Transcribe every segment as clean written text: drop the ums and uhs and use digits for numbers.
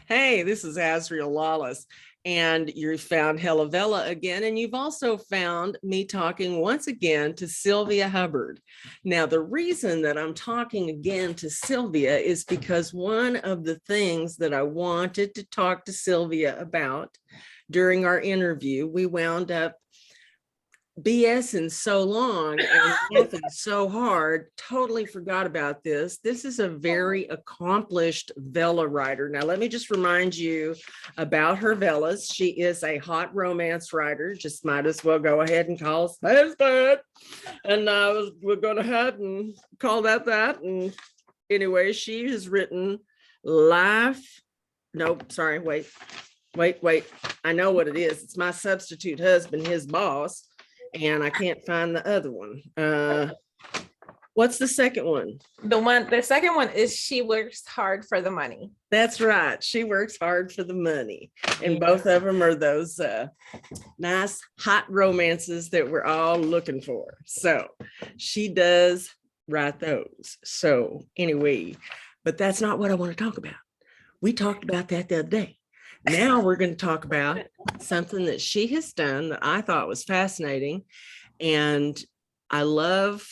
Hey, this is Azriel Lawless, and you found Hella Vella again, and you've also found me talking once again to Sylvia Hubbard. Now, the reason that I'm talking again to Sylvia is because one of the things that I wanted to talk to Sylvia about during our interview, we wound up BSing so long and laughing so hard, totally forgot about this. This is a very accomplished Vella writer. Now, let me just remind you about her Vellas. She is a hot romance writer. Just might as well go ahead and call us husband. And we're going to ahead and call that. And anyway, she has written Life. Nope, sorry, wait. I know what it is. It's My Substitute Husband, His Boss. And I can't find the other one. What's the second one? The second one is She Works Hard for the Money. That's right. She Works Hard for the Money. And both of them are those nice hot romances that we're all looking for. So she does write those. So anyway, but that's not what I want to talk about. We talked about that the other day. Now we're going to talk about something that she has done that I thought was fascinating. And I love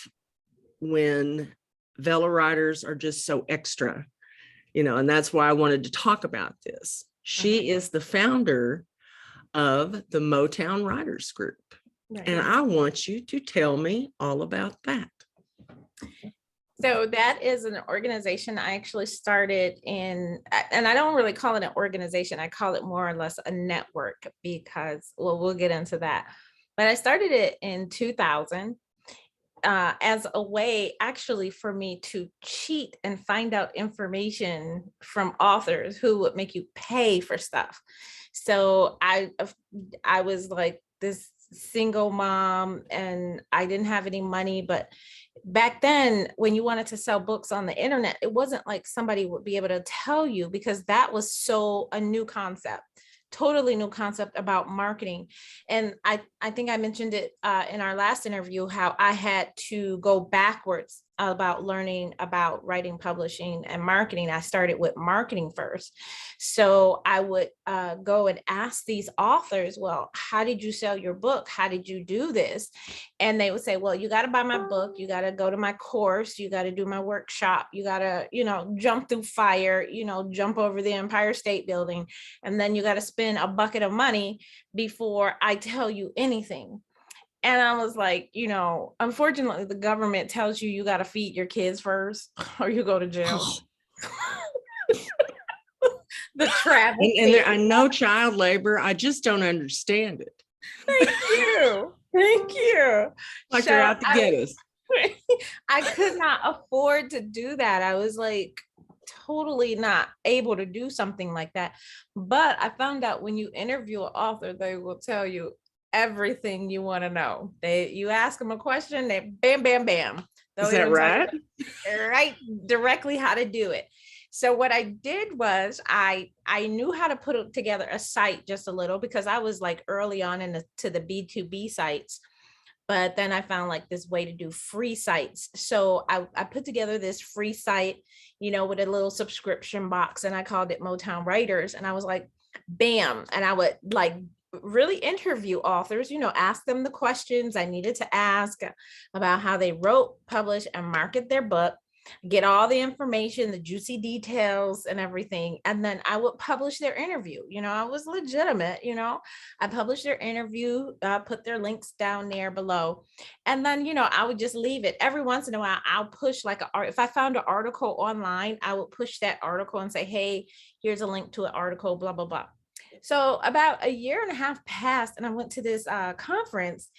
when Vella writers are just so extra, and that's why I wanted to talk about this. She is the founder of the Motown Writers Group. Right. And I want you to tell me all about that. So that is an organization I actually started in, and I don't really call it an organization. I call it more or less a network because, well, we'll get into that. But I started it in 2000 as a way actually for me to cheat and find out information from authors who would make you pay for stuff. So I was like this single mom and I didn't have any money, but back then when you wanted to sell books on the internet, it wasn't like somebody would be able to tell you because that was so a new concept, totally new concept about marketing. And I think I mentioned it in our last interview, how I had to go backwards about learning about writing, publishing, and marketing. I started with marketing first. So I would go and ask these authors, well, how did you sell your book? How did you do this? And they would say, well, you got to buy my book. You got to go to my course. You got to do my workshop. You got to, jump through fire, jump over the Empire State Building. And then you got to spend a bucket of money before I tell you anything. And I was like, unfortunately, the government tells you got to feed your kids first or you go to jail. The travel. And I know child labor. I just don't understand it. Thank you. Like they're out to get us. I could not afford to do that. I was like totally not able to do something like that. But I found out when you interview an author, they will tell you everything you want to know. You ask them a question, they bam, bam, bam. Is that right? Right, directly how to do it. So what I did was I knew how to put together a site just a little because I was like early on to the B2B sites. But then I found like this way to do free sites. So I put together this free site, with a little subscription box, and I called it Motown Writers. And I was like, bam. And I would like really interview authors, ask them the questions I needed to ask about how they wrote, publish, and market their book, get all the information, the juicy details and everything. And then I would publish their interview. I was legitimate, I published their interview, put their links down there below. And then, I would just leave it. Every once in a while, I'll push if I found an article online, I would push that article and say, hey, here's a link to an article, blah, blah, blah. So about a year and a half passed and I went to this conference,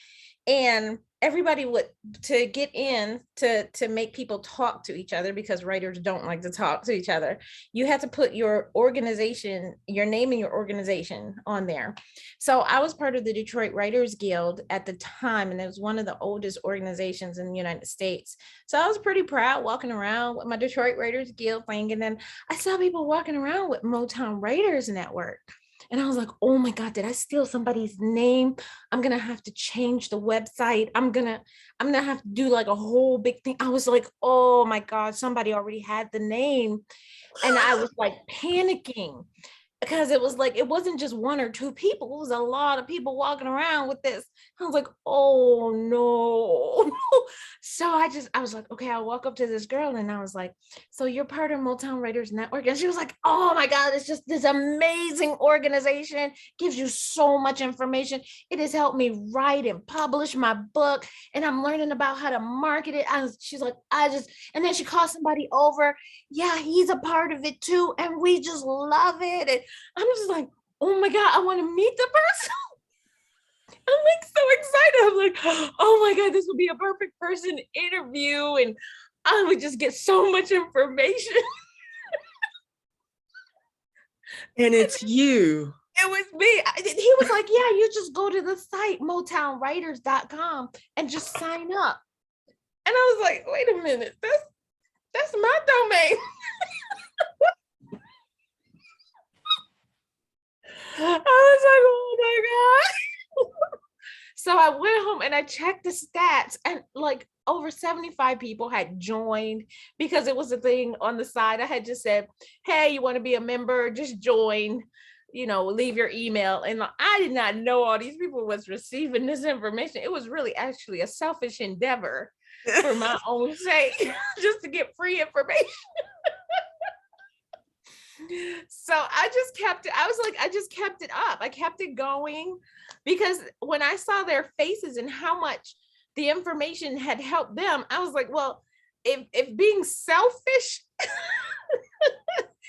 and everybody to get in to make people talk to each other, because writers don't like to talk to each other. You had to put your organization, your name and your organization on there. So I was part of the Detroit Writers Guild at the time, and it was one of the oldest organizations in the United States. So I was pretty proud walking around with my Detroit Writers Guild thing. And then I saw people walking around with Motown Writers Network. And I was like, oh my God, did I steal somebody's name? I'm going to have to change the website. I'm going to have to do like a whole big thing. I was like, oh my God, somebody already had the name. And I was like panicking. because it was like, it wasn't just one or two people, it was a lot of people walking around with this. I was like, oh no. So I was like, okay, I'll walk up to this girl and I was like, so you're part of Motown Writers Network? And she was like, oh my God, it's just this amazing organization, gives you so much information. It has helped me write and publish my book, and I'm learning about how to market it. She's like, and then she called somebody over. Yeah, he's a part of it too. And we just love it. And I'm just like, oh my God, I want to meet the person. I'm like so excited. I'm like, oh my God, this would be a perfect person to interview. And I would just get so much information. And it's you. It was me. He was like, yeah, you just go to the site, motownwriters.com, and just sign up. And I was like, wait a minute, that's my domain. I was like, oh my God. So I went home and I checked the stats, and like over 75 people had joined, because it was a thing on the side. I had just said, hey, you want to be a member? Just join, leave your email. And I did not know all these people was receiving this information. It was really actually a selfish endeavor for my own sake, just to get free information. So I just kept it. I was like, I just kept it up. I kept it going, because when I saw their faces and how much the information had helped them, I was like, well, if being selfish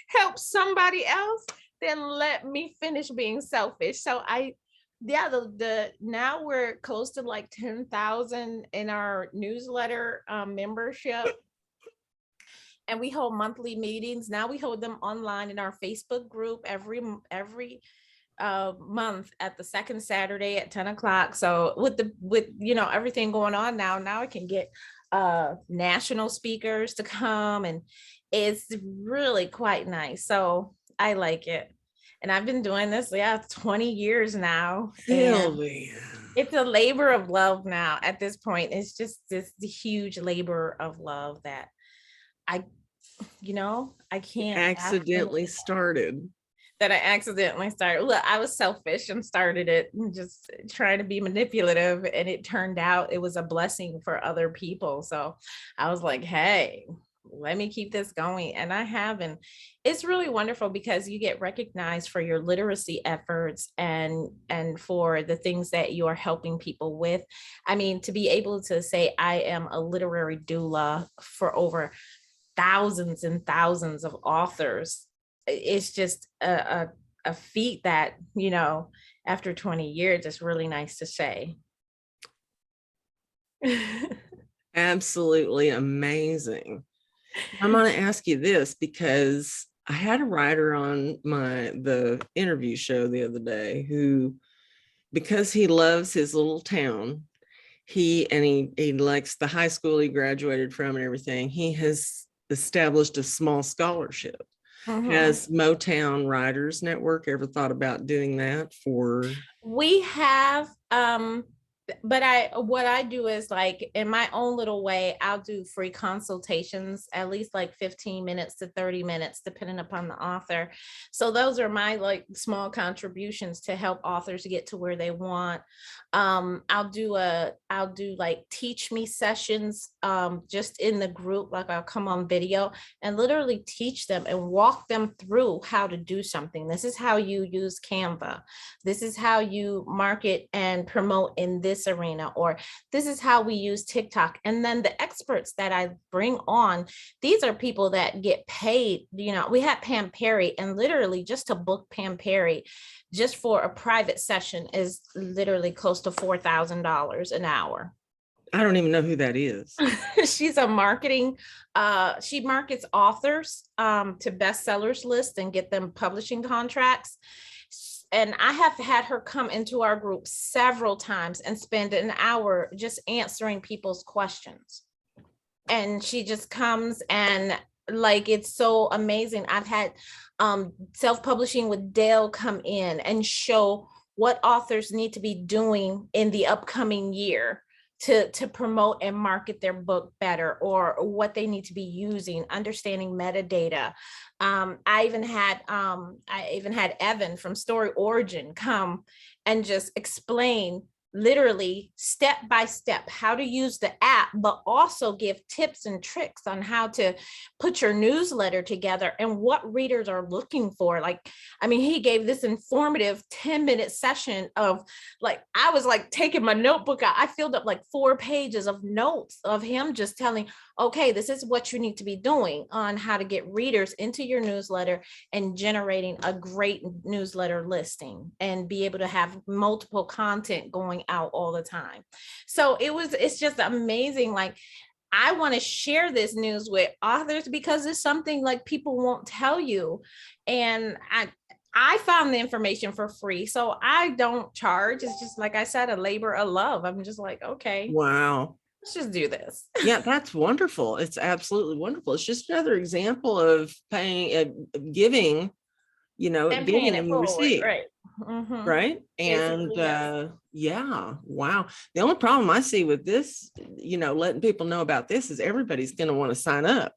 helps somebody else, then let me finish being selfish. So now we're close to like 10,000 in our newsletter membership. And we hold monthly meetings. Now we hold them online in our Facebook group every month at the second Saturday at 10 o'clock. So with everything going on now I can get national speakers to come, and it's really quite nice. So I like it. And I've been doing this, 20 years now. Sylvia. It's a labor of love now at this point. It's just this huge labor of love that I can't Accidentally started. That I accidentally started. Look, I was selfish and started it and just trying to be manipulative, and it turned out it was a blessing for other people. So I was like, hey, let me keep this going. And I have, and it's really wonderful because you get recognized for your literacy efforts and for the things that you are helping people with. I mean, to be able to say I am a literary doula for over thousands and thousands of authors, it's just a feat that, after 20 years, it's really nice to say. Absolutely amazing. I'm going to ask you this, because I had a writer on the interview show the other day who, because he loves his little town, he likes the high school he graduated from and everything, he has established a small scholarship. Has Motown Writers Network ever thought about doing that for? We have, but what I do is, like, in my own little way, I'll do free consultations, at least like 15 minutes to 30 minutes, depending upon the author. So those are my like small contributions to help authors get to where they want. I'll do like teach me sessions, just in the group. Like, I'll come on video and literally teach them and walk them through how to do something. This is how you use Canva. This is how you market and promote in this arena, or this is how we use TikTok. And then the experts that I bring on, these are people that get paid. We had Pam Perry, and literally just to book Pam Perry just for a private session is literally close to $4,000 an hour. I don't even know who that is. She's a marketing, she markets authors to bestsellers list and get them publishing contracts. And I have had her come into our group several times and spend an hour just answering people's questions. And she just comes, and like, it's so amazing. I've had self-publishing with Dale come in and show what authors need to be doing in the upcoming year to promote and market their book better, or what they need to be using, understanding metadata. I even had Evan from Story Origin come and just explain literally step by step how to use the app, but also give tips and tricks on how to put your newsletter together and what readers are looking for. Like, I mean, he gave this informative 10-minute session of, like, I was like taking my notebook out. I filled up like 4 pages of notes of him just telling, okay, this is what you need to be doing on how to get readers into your newsletter and generating a great newsletter listing and be able to have multiple content going out all the time. So it's just amazing. Like, I want to share this news with authors because it's something like people won't tell you. And I found the information for free, so I don't charge. It's just, like I said, a labor of love. I'm just like, okay, Wow. let's just do this. Yeah, that's wonderful. It's absolutely wonderful. It's just another example of paying, giving, And giving paying it and you forward, receive. right? Mhm. Right. And Basically, yes. yeah, wow. The only problem I see with this, letting people know about this is everybody's going to want to sign up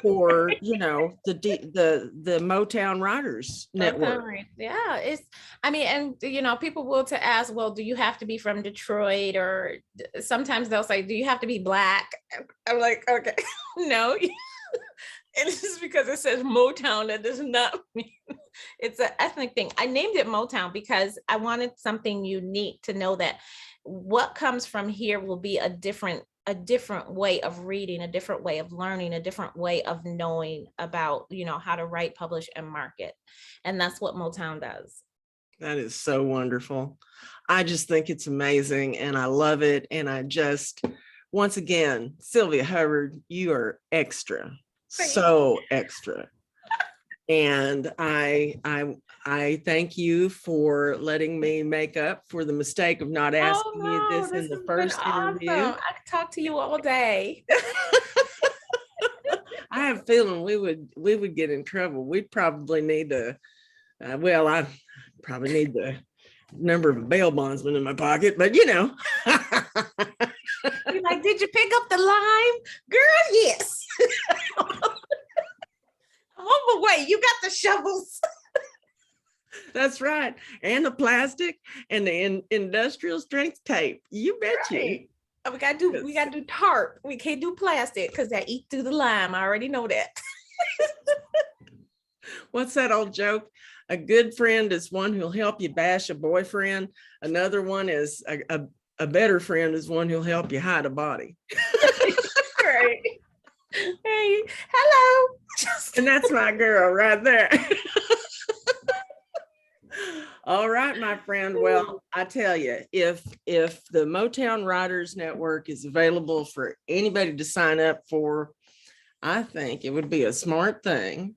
for, the Motown Writers Network. Right. Yeah, I mean, and people will to ask, well, do you have to be from Detroit? Or sometimes they'll say, do you have to be Black? I'm like, okay, no. And it's just because it says Motown, that does not mean it's an ethnic thing. I named it Motown because I wanted something unique to know that what comes from here will be a different way of reading, a different way of learning, a different way of knowing about, how to write, publish, and market. And that's what Motown does. That is so wonderful. I just think it's amazing and I love it. And once again, Sylvia Hubbard, you are extra. So extra. And I thank you for letting me make up for the mistake of not asking you this in the first interview. I could talk to you all day. I have a feeling we would get in trouble. We'd probably need I probably need the number of bail bondsmen in my pocket, but You're like, did you pick up the lime? Girl, yes. Oh, but wait, you got the shovels. That's right. And the plastic and the industrial strength tape. You bet you. We gotta do tarp. We can't do plastic because that eat through the lime. I already know that. What's that old joke? A good friend is one who'll help you bash a boyfriend. Another one is a better friend is one who'll help you hide a body. Right. Hey, hello. And that's my girl right there. All right, my friend. Well, I tell you, if the Motown Writers Network is available for anybody to sign up for, I think it would be a smart thing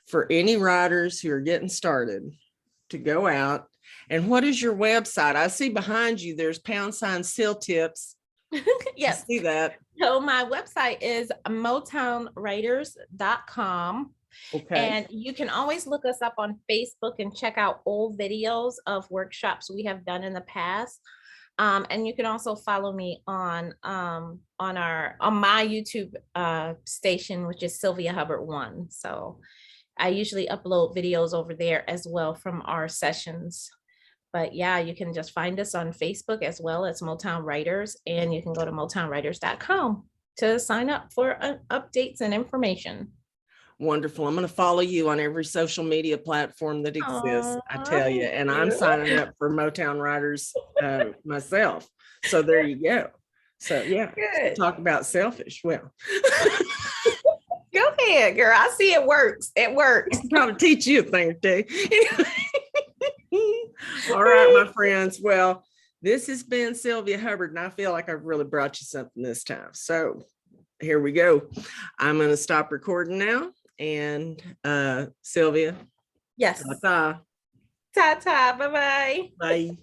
for any writers who are getting started to go out. And what is your website? I see behind you, there's #SIL-TIPS. Yes. I see that. So my website is motownwriters.com. Okay. And you can always look us up on Facebook and check out old videos of workshops we have done in the past. And you can also follow me on my YouTube station, which is Sylvia Hubbard 1. So I usually upload videos over there as well from our sessions. But yeah, you can just find us on Facebook as well as Motown Writers, and you can go to motownwriters.com to sign up for updates and information. Wonderful. I'm going to follow you on every social media platform that exists. I tell you, and I'm signing up for Motown Writers myself. So there you go. So yeah, talk about selfish. Well, go ahead, girl. I see it works. It works. I'll probably teach you a thing or two. All right, my friends. Well, this has been Sylvia Hubbard, and I feel like I've really brought you something this time. So here we go. I'm going to stop recording now. And Sylvia. Yes. Ta-ta. Ta-ta. Bye-bye. Bye.